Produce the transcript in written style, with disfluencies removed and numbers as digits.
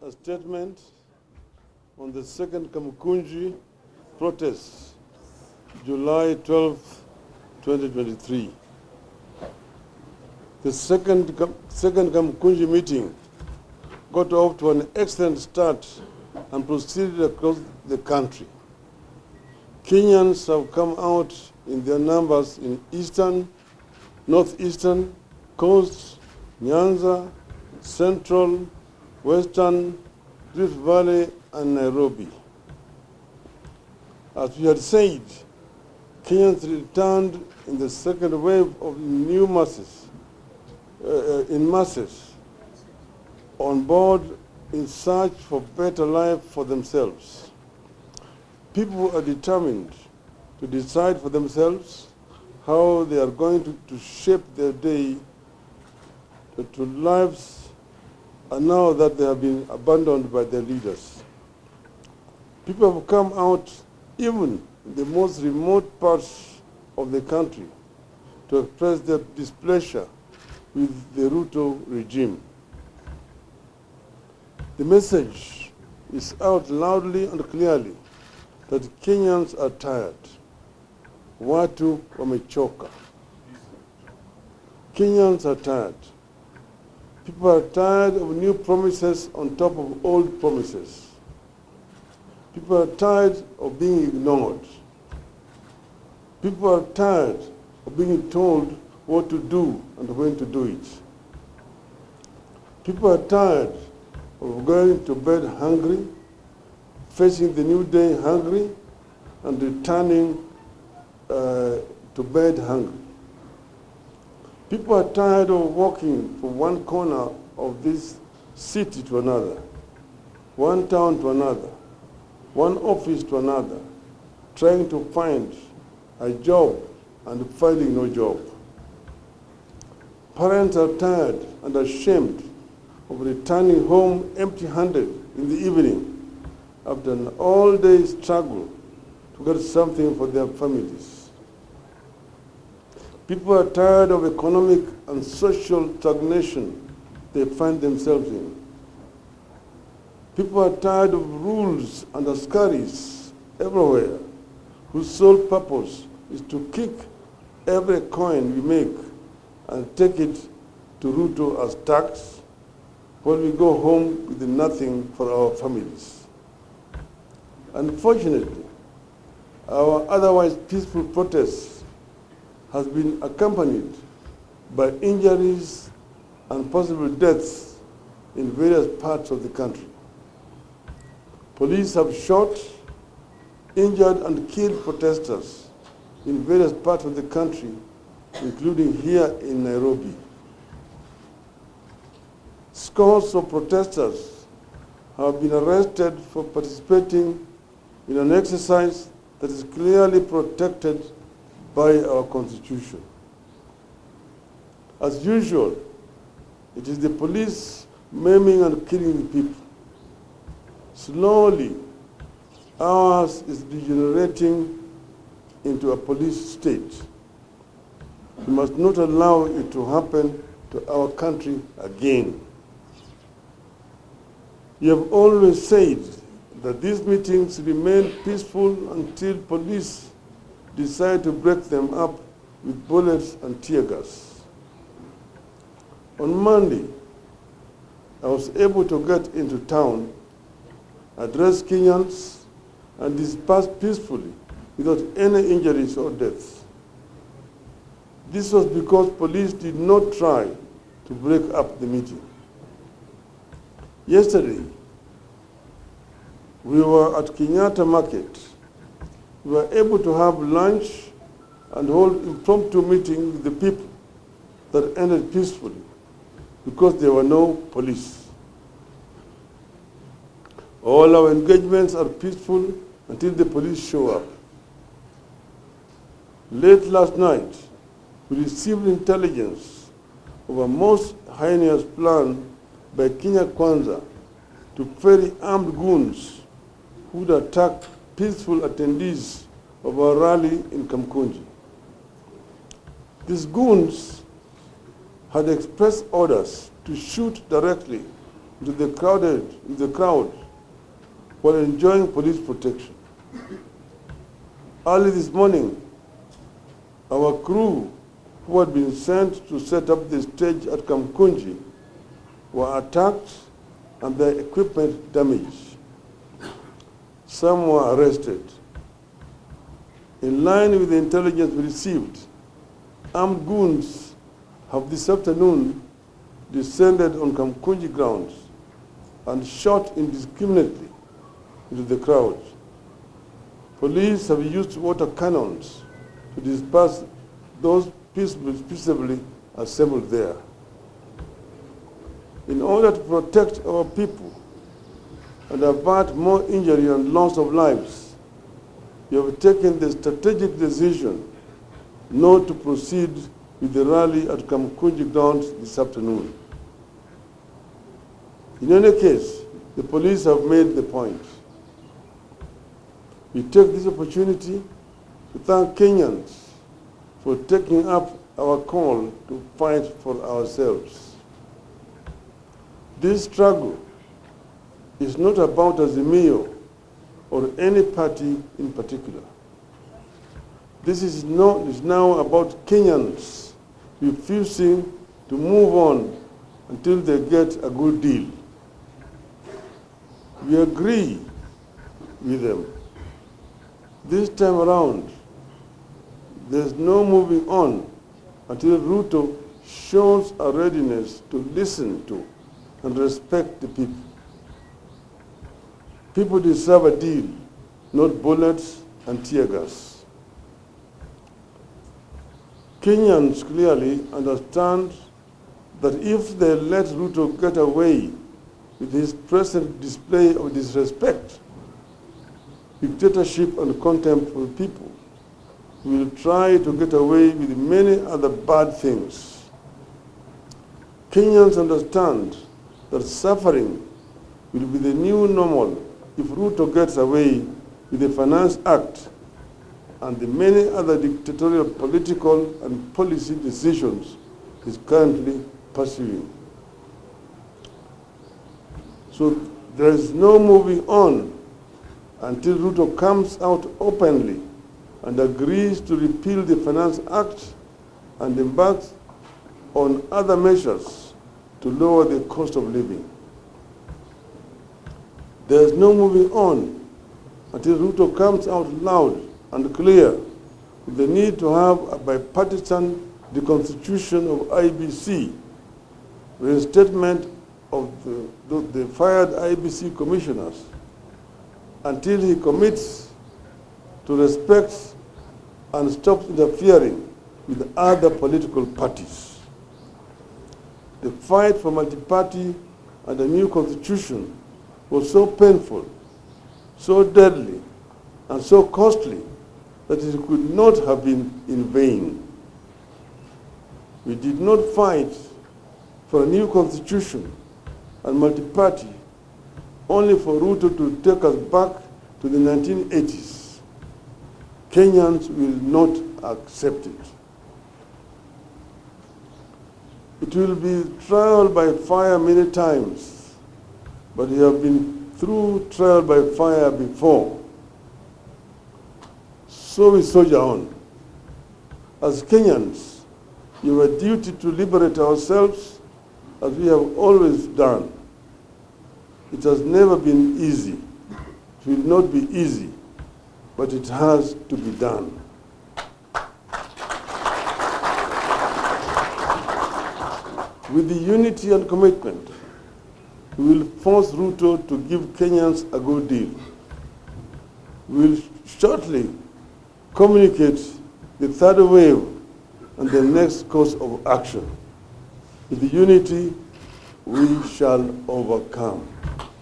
a statement on the second Kamkunji protests, July 12, 2023. The second Kamkunji meeting got off to an excellent start and proceeded across the country. Kenyans have come out in their numbers in eastern, northeastern, coast, Nyanza, central, western, Rift Valley, and Nairobi. As we had said, Kenyans returned in the second wave of new masses, in masses, on board in search for better life for themselves. People are determined to decide for themselves how they are going to shape their day to lives, and now that they have been abandoned by their leaders. People have come out even in the most remote parts of the country to express their displeasure with the Ruto regime. The message is out loudly and clearly that Kenyans are tired. Watu wamechoka. Kenyans are tired. People are tired of new promises on top of old promises. People are tired of being ignored. People are tired of being told what to do and when to do it. People are tired of going to bed hungry, facing the new day hungry, and returning to bed hungry. People are tired of walking from one corner of this city to another, one town to another, one office to another, trying to find a job and finding no job. Parents are tired and ashamed of returning home empty-handed in the evening after an all-day struggle to get something for their families. People are tired of economic and social stagnation they find themselves in. People are tired of rules and askaris everywhere whose sole purpose is to kick every coin we make and take it to Ruto as tax while we go home with nothing for our families. Unfortunately, our otherwise peaceful protests has been accompanied by injuries and possible deaths in various parts of the country. Police have shot, injured, and killed protesters in various parts of the country, including here in Nairobi. Scores of protesters have been arrested for participating in an exercise that is clearly protected by our Constitution. As usual, it is the police maiming and killing the people. Slowly, ours is degenerating into a police state. We must not allow it to happen to our country again. We have always said that these meetings remain peaceful until police decide to break them up with bullets and tear gas. On Monday, I was able to get into town, address Kenyans, and disperse peacefully without any injuries or deaths. This was because police did not try to break up the meeting. Yesterday, we were at Kenyatta Market. We were able to have lunch and hold impromptu meeting with the people that ended peacefully because there were no police. All our engagements are peaceful until the police show up. Late last night, we received intelligence of a most heinous plan by Kenya Kwanza to ferry armed goons who would attack peaceful attendees of our rally in Kamkunji. These goons had expressed orders to shoot directly into the crowd while enjoying police protection. Early this morning, our crew who had been sent to set up the stage at Kamkunji were attacked and their equipment damaged. Some were arrested. In line with the intelligence we received, armed goons have this afternoon descended on Kamkunji grounds and shot indiscriminately into the crowd. Police have used water cannons to disperse those peaceably assembled there. In order to protect our people and avert more injury and loss of lives, we have taken the strategic decision not to proceed with the rally at Kamkunji grounds this afternoon. In any case, the police have made the point. We take this opportunity to thank Kenyans for taking up our call to fight for ourselves. This struggle is not about Azimio or any party in particular. This is now about Kenyans refusing to move on until they get a good deal. We agree with them. This time around, there's no moving on until Ruto shows a readiness to listen to and respect the people. People deserve a deal, not bullets and tear gas. Kenyans clearly understand that if they let Ruto get away with his present display of disrespect, dictatorship and contempt for the people, he will try to get away with many other bad things. Kenyans understand that suffering will be the new normal if Ruto gets away with the Finance Act and the many other dictatorial political and policy decisions he's currently pursuing. So there is no moving on until Ruto comes out openly and agrees to repeal the Finance Act and embarks on other measures to lower the cost of living. There is no moving on until Ruto comes out loud and clear with the need to have a bipartisan reconstitution of IBC, reinstatement of the fired IBC commissioners, until he commits to respect and stops interfering with other political parties. The fight for multi-party and a new constitution was so painful, so deadly, and so costly that it could not have been in vain. We did not fight for a new constitution and multi-party only for Ruto to take us back to the 1980s. Kenyans will not accept it. It will be trial by fire many times, but we have been through trial by fire before. So we soldier on. As Kenyans, we have a duty to liberate ourselves as we have always done. It has never been easy. It will not be easy, but it has to be done. With the unity and commitment, we will force Ruto to give Kenyans a good deal. We will shortly communicate the third wave and the next course of action. With the unity, we shall overcome.